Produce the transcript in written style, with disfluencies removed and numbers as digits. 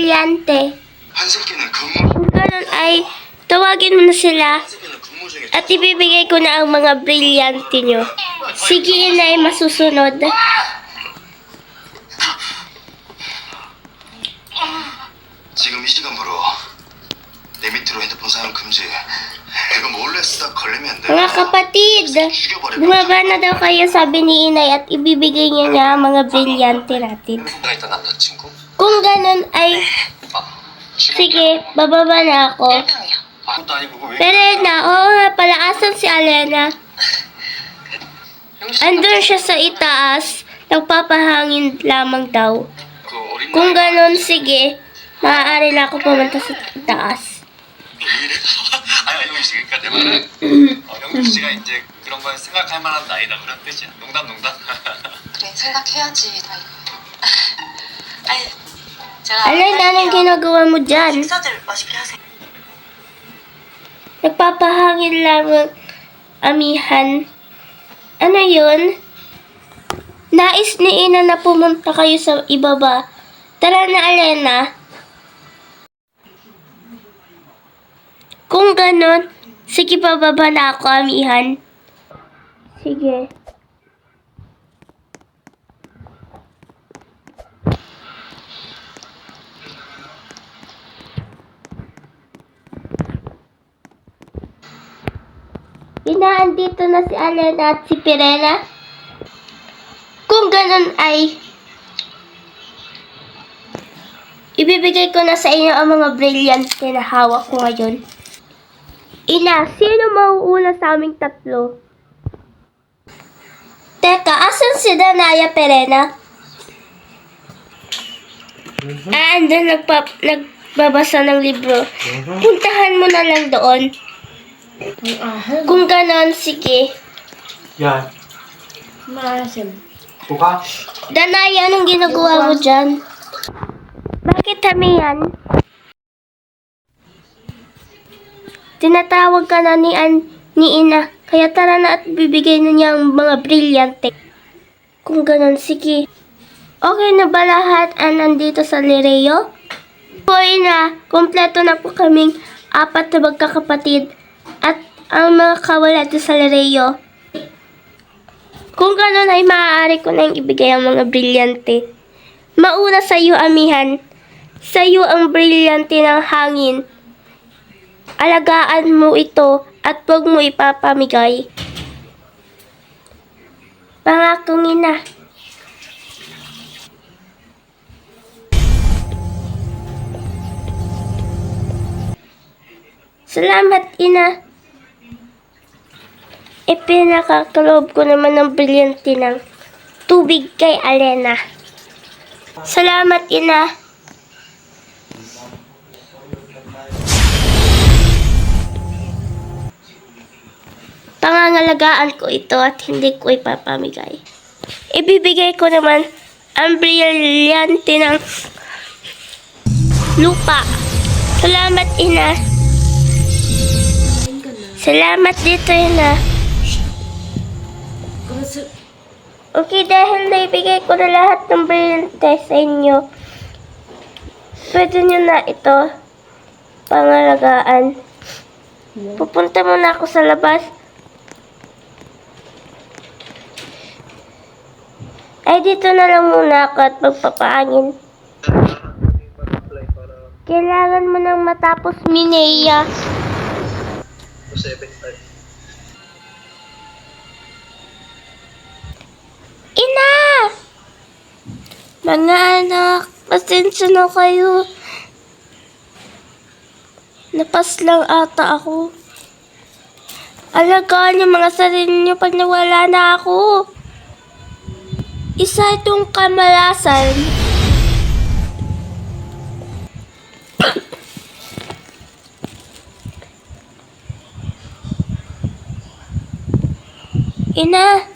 brilyante. 한 새끼는 근무 Kung ganun ay tawagin mo na sila 한 새끼는 근무 중에 at ibibigay ko na ang mga brilyante nyo. Sige, inay, masusunod. 지금 이 시간부로 내 밑으로 핸드폰 사용 금지. 이거 몰래 쓰다 걸리면 돼. Mga kapatid, bumaba na daw kayo, sabi ni inay, at ibibigay niya niya ang mga brilyante natin. 내가 있던 남자친구? Kung ganun ay, sige, bababa na ako. 아무것도 아니고 그거 왜? Perena, oo nga pala, asan si Alena? Andun siya sa itaas, nagpapahangin lamang daw. 그 어린 Kung ganun, sige, maaari na ako pumunta sa itaas. 아니 영주 씨 그러니까 내 말은 영주 씨가 이제 그런 걸 생각할 만한 나이다 그런 뜻이야. 농담. 그래 생각해야지 나 이거. 아니 제가 Alena, anong ginagawa mo dyan? 식사들 맛있게 하세요. Nagpapahangin lamang, amihan. Ano yun? Nais ni Ina na pumunta kayo sa ibaba. Tara na, Alena. Kung ganon, sige, bababa na ako, amihan. Sige. Ina, andito na si Alena at si Perena. Kung ganun ay ibibigay ko na sa inyo ang mga brilyante na hawak ko ngayon. Ina, sino mauuna sa aming tatlo? Teka, asan si Danaya, Perena? Andun nagbabasa ng libro. Puntahan mo na lang doon. Kung ganon, sige. 야, 말씀. 뭐가? Danaya, anong ginagawa mo dyan? Bakit kami yan? Tinatawag ka na ni Ina, kaya tara na at bibigay na niya ang mga brilyante. Kung ganon, sige. Okay na ba lahat ang nandito sa Lireo? Po, Ina, kompleto na po kaming 4 na magkakapatid at ang mga kawala dito sa Lireo. Kung ganon ay maaari ko nang ibigay ang mga brilyante. Mauna sa iyo, amihan. Sa iyo ang brilyante ng hangin. Alagaan mo ito at huwag mo ipapamigay. Pangakong Ina. Salamat, Ina. Ipinakakaloob ko naman ng brilyante ng tubig kay Alena. Salamat, Ina. Pangangalagaan ko ito at hindi ko ipapamigay. Ibibigay ko naman ang brilyante ng lupa. Salamat, Ina. Salamat dito, Ina. Okay, dahil naibigay ko na lahat ng brilyante sa inyo, pwede nyo na ito pangalagaan. Pupunta muna ako sa labas. Ay, dito na lang muna ako at magpapahangin. Kailangan mo nang matapos, Minea. Ina! Mga anak, pasensya na kayo. Napas lang ata ako. Alagaan yung mga sarili niyo pag nawala na ako. Isa itong kamalasan. Ina,